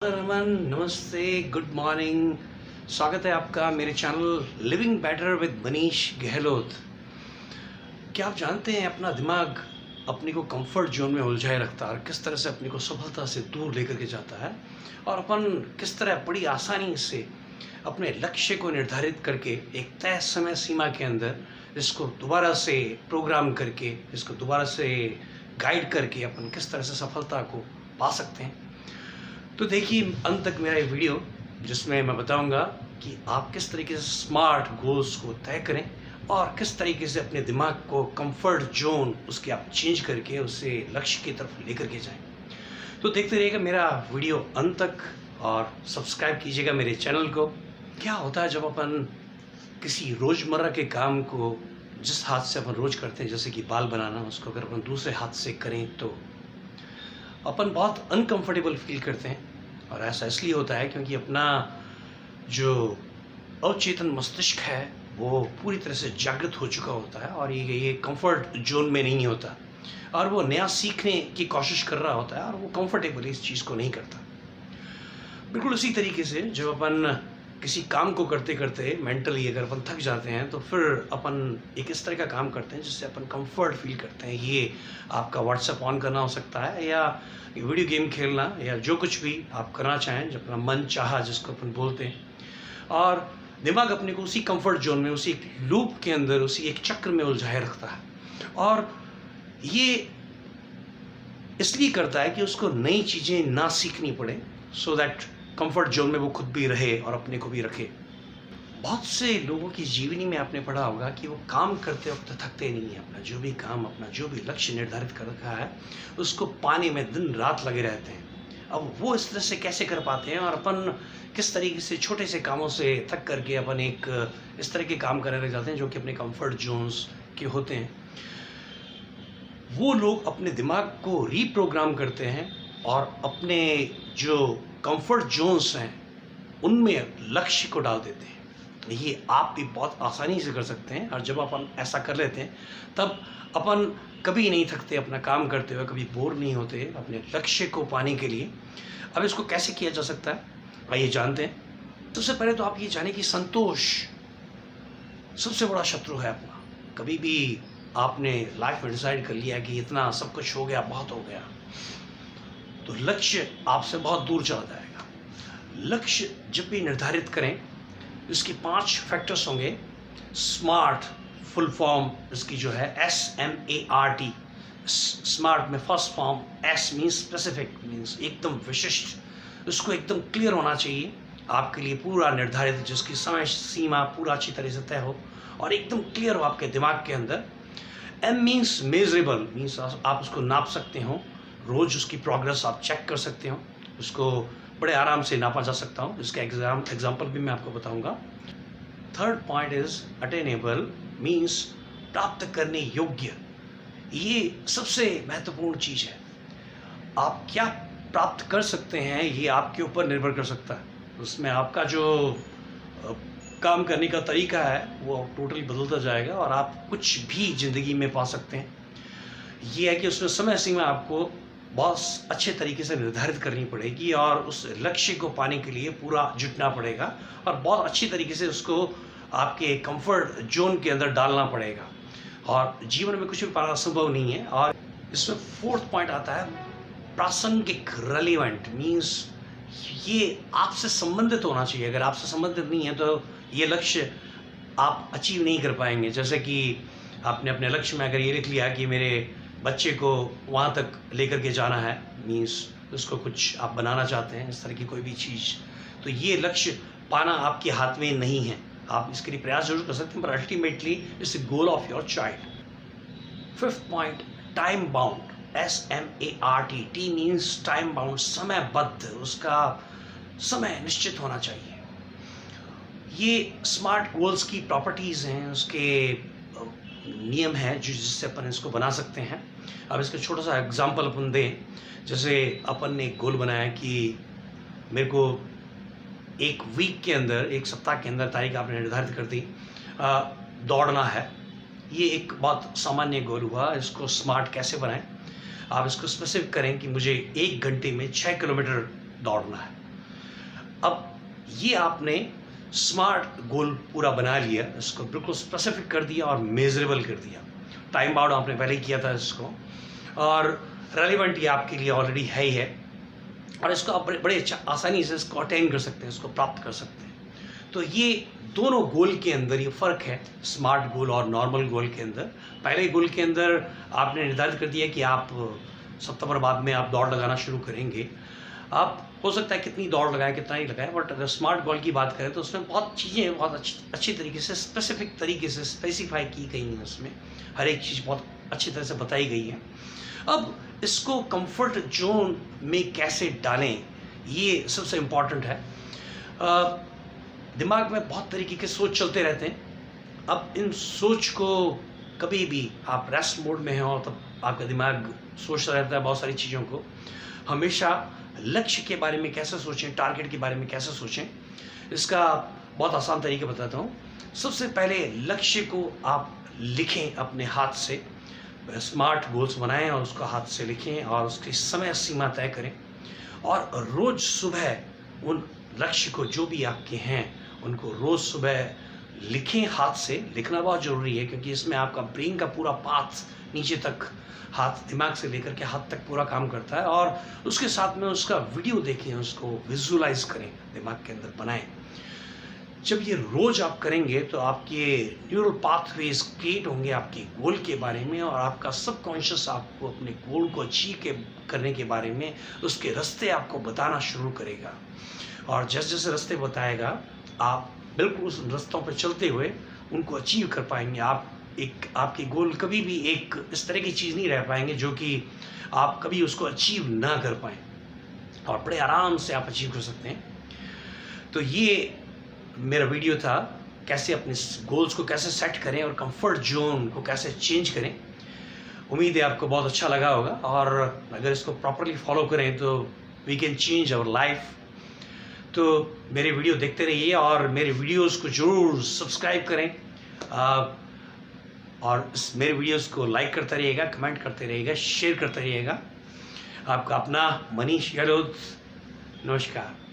रमन, नमस्ते, good morning. स्वागत है आपका मेरे channel living better with Manish Gehlot. क्या आप जानते हैं अपना दिमाग अपने को कंफर्ट जोन में उलझाए रखता है और किस तरह से अपने को सफलता से दूर लेकर के जाता है, और अपन किस तरह बड़ी आसानी से अपने लक्ष्य को निर्धारित करके एक तय समय सीमा के अंदर इसको दोबारा से प्रोग्राम करके, इसको दोबारा से गाइड करके अपन किस तरह से सफलता को पा सकते हैं। तो देखिए अंत तक मेरा ये वीडियो, जिसमें मैं बताऊंगा कि आप किस तरीके से स्मार्ट गोल्स को तय करें और किस तरीके से अपने दिमाग को कंफर्ट जोन उसके आप चेंज करके उसे लक्ष्य की तरफ लेकर के जाएं। तो देखते रहिएगा मेरा वीडियो अंत तक और सब्सक्राइब कीजिएगा मेरे चैनल को। क्या होता है जब अपन किसी रोज़मर्रा के काम को जिस हाथ से अपन रोज़ करते हैं, जैसे कि बाल बनाना, उसको अगर अपन दूसरे हाथ से करें तो अपन बहुत अनकंफर्टेबल फील करते हैं। और ऐसा इसलिए होता है क्योंकि अपना जो अवचेतन मस्तिष्क है वो पूरी तरह से जागृत हो चुका होता है और ये कंफर्ट जोन में नहीं होता, और वो नया सीखने की कोशिश कर रहा होता है और वो कंफर्टेबली इस चीज़ को नहीं करता। बिल्कुल उसी तरीके से जब अपन किसी काम को करते करते मेंटली अगर अपन थक जाते हैं तो फिर अपन एक इस तरह का काम करते हैं जिससे अपन कंफर्ट फील करते हैं। ये आपका व्हाट्सएप ऑन करना हो सकता है, या वीडियो गेम खेलना, या जो कुछ भी आप करना चाहें, जब अपना मन चाहा जिसको अपन बोलते हैं। और दिमाग अपने को उसी कंफर्ट जोन में, उसी एक लूप के अंदर, उसी एक चक्र में उलझाए रखता है। और ये इसलिए करता है कि उसको नई चीज़ें ना सीखनी पड़े, सो दैट कंफर्ट जोन में वो खुद भी रहे और अपने को भी रखे। बहुत से लोगों की जीवनी में आपने पढ़ा होगा कि वो काम करते वक्त थकते नहीं हैं। अपना जो भी काम, अपना जो भी लक्ष्य निर्धारित कर रखा है उसको पाने में दिन रात लगे रहते हैं। अब वो इस तरह से कैसे कर पाते हैं, और अपन किस तरीके से छोटे से कामों से थक करके अपन एक इस तरह के काम करने लग जाते हैं जो कि अपने कंफर्ट जोन्स के होते हैं। वो लोग अपने दिमाग को रीप्रोग्राम करते हैं और अपने जो कंफर्ट जोन्स हैं उनमें लक्ष्य को डाल देते हैं। ये आप भी बहुत आसानी से कर सकते हैं, और जब अपन ऐसा कर लेते हैं तब अपन कभी नहीं थकते अपना काम करते हुए, कभी बोर नहीं होते अपने लक्ष्य को पाने के लिए। अब इसको कैसे किया जा सकता है आइए जानते हैं। सबसे पहले तो आप ये जानें कि संतोष सबसे बड़ा शत्रु है अपना। कभी भी आपने लाइफ में डिसाइड कर लिया कि इतना सब कुछ हो गया, बहुत हो गया, तो लक्ष्य आपसे बहुत दूर चला जाएगा। लक्ष्य जब भी निर्धारित करें, इसके 5 फैक्टर्स होंगे। स्मार्ट फुल फॉर्म इसकी जो है SMART। स्मार्ट में first form S means specific, means एकदम विशिष्ट, उसको एकदम क्लियर होना चाहिए आपके लिए, पूरा निर्धारित, जिसकी समय सीमा पूरा अच्छी तरह से तय हो और एकदम क्लियर हो आपके दिमाग के अंदर। M मीन्स मेजरेबल, मीन्स आप उसको नाप सकते हो, रोज़ उसकी प्रोग्रेस आप चेक कर सकते हो, उसको बड़े आराम से नापा जा सकता हूँ। इसका एग्जाम्पल भी मैं आपको बताऊँगा। Third point is attainable, means प्राप्त करने योग्य। ये सबसे महत्वपूर्ण चीज़ है। आप क्या प्राप्त कर सकते हैं ये आपके ऊपर निर्भर कर सकता है। उसमें आपका जो काम करने का तरीका है वो टोटली बदलता जाएगा और आप कुछ भी ज़िंदगी में पा सकते हैं। ये है कि उसमें समय सीमा आपको बहुत अच्छे तरीके से निर्धारित करनी पड़ेगी और उस लक्ष्य को पाने के लिए पूरा जुटना पड़ेगा और बहुत अच्छी तरीके से उसको आपके कंफर्ट जोन के अंदर डालना पड़ेगा, और जीवन में कुछ भी पाना संभव नहीं है। और इसमें फोर्थ पॉइंट आता है प्रासंगिक, रेलिवेंट, मीन्स ये आपसे संबंधित होना चाहिए। अगर आपसे संबंधित नहीं है तो ये लक्ष्य आप अचीव नहीं कर पाएंगे। जैसे कि आपने अपने लक्ष्य में अगर ये लिख लिया कि मेरे बच्चे को वहाँ तक लेकर के जाना है, मीन्स उसको कुछ आप बनाना चाहते हैं, इस तरह की कोई भी चीज़, तो ये लक्ष्य पाना आपके हाथ में नहीं है। आप इसके लिए प्रयास जरूर कर सकते हैं, पर ultimately it's the goal of your child. Fifth point, time bound, SMART। T means time bound, समयबद्ध, उसका समय निश्चित होना चाहिए। ये स्मार्ट गोल्स की प्रॉपर्टीज़ हैं, उसके नियम हैं जो जिससे अपन इसको बना सकते हैं। अब इसका छोटा सा एग्जांपल अपन दें। जैसे अपन ने एक गोल बनाया कि मेरे को एक वीक के अंदर, एक सप्ताह के अंदर, तारीख आपने निर्धारित कर दी, दौड़ना है। ये एक बहुत सामान्य गोल हुआ। इसको स्मार्ट कैसे बनाएं? आप इसको स्पेसिफिक करें कि मुझे 1 घंटे में 6 किलोमीटर दौड़ना है। अब ये आपने स्मार्ट गोल पूरा बना लिया, इसको बिल्कुल स्पेसिफिक कर दिया और मेजरेबल कर दिया। टाइम बाउंड आपने पहले ही किया था इसको, और रेलिवेंट ये आपके लिए ऑलरेडी है ही है, और इसको आप बड़े अच्छा आसानी से इसको अटेन कर सकते हैं, इसको प्राप्त कर सकते हैं। तो ये दोनों गोल के अंदर ये फ़र्क है, स्मार्ट गोल और नॉर्मल गोल के अंदर। पहले गोल के अंदर आपने निर्धारित कर दिया कि आप सितंबर बाद में आप दौड़ लगाना शुरू करेंगे। आप हो सकता है कितनी दौड़ लगाएं, कितना ही लगाएं, बट अगर स्मार्ट गोल की बात करें तो उसमें बहुत चीज़ें बहुत अच्छी तरीके से, स्पेसिफिक तरीके से स्पेसिफाई की गई हैं। उसमें हर एक चीज़ बहुत अच्छी तरह से बताई गई है। अब इसको कंफर्ट जोन में कैसे डालें, ये सबसे इम्पॉर्टेंट है। दिमाग में बहुत तरीके के सोच चलते रहते हैं। अब इन सोच को कभी भी आप रेस्ट मोड में हो तब आपका दिमाग सोचता रहता है बहुत सारी चीज़ों को। हमेशा लक्ष्य के बारे में कैसे सोचें, टारगेट के बारे में कैसे सोचें, इसका बहुत आसान तरीका बताता हूँ। सबसे पहले लक्ष्य को आप लिखें अपने हाथ से, स्मार्ट गोल्स बनाएं और उसको हाथ से लिखें और उसकी समय सीमा तय करें, और रोज़ सुबह उन लक्ष्य को जो भी आपके हैं उनको रोज़ सुबह लिखें हाथ से। लिखना बहुत ज़रूरी है क्योंकि इसमें आपका ब्रेन का पूरा पाथ नीचे तक, हाथ दिमाग से लेकर के हाथ तक पूरा काम करता है, और उसके साथ में उसका वीडियो देखें, उसको विजुलाइज करें, दिमाग के अंदर बनाएं। जब ये रोज़ आप करेंगे तो आपके न्यूरल पाथवेज क्रिएट होंगे आपके गोल के बारे में, और आपका सबकॉन्शियस आपको अपने गोल को अचीव करने के बारे में उसके रास्ते आपको बताना शुरू करेगा। और जैसे जैसे रास्ते बताएगा आप बिल्कुल उस रास्तों पर चलते हुए उनको अचीव कर पाएंगे। आपके गोल कभी भी एक इस तरह की चीज़ नहीं रह पाएंगे जो कि आप कभी उसको अचीव ना कर पाएँ, और बड़े आराम से आप अचीव कर सकते हैं। तो ये मेरा वीडियो था, कैसे अपने गोल्स को कैसे सेट करें और कंफर्ट जोन को कैसे चेंज करें। उम्मीद है आपको बहुत अच्छा लगा होगा, और अगर इसको प्रॉपरली फॉलो करें तो we can change our life. तो मेरे वीडियो देखते रहिए और मेरे वीडियोस को ज़रूर सब्सक्राइब करें, और मेरे वीडियोस को लाइक करते रहिएगा, कमेंट करते रहिएगा, शेयर करते रहिएगा। आपका अपना मनीष गहलोत, नमस्कार।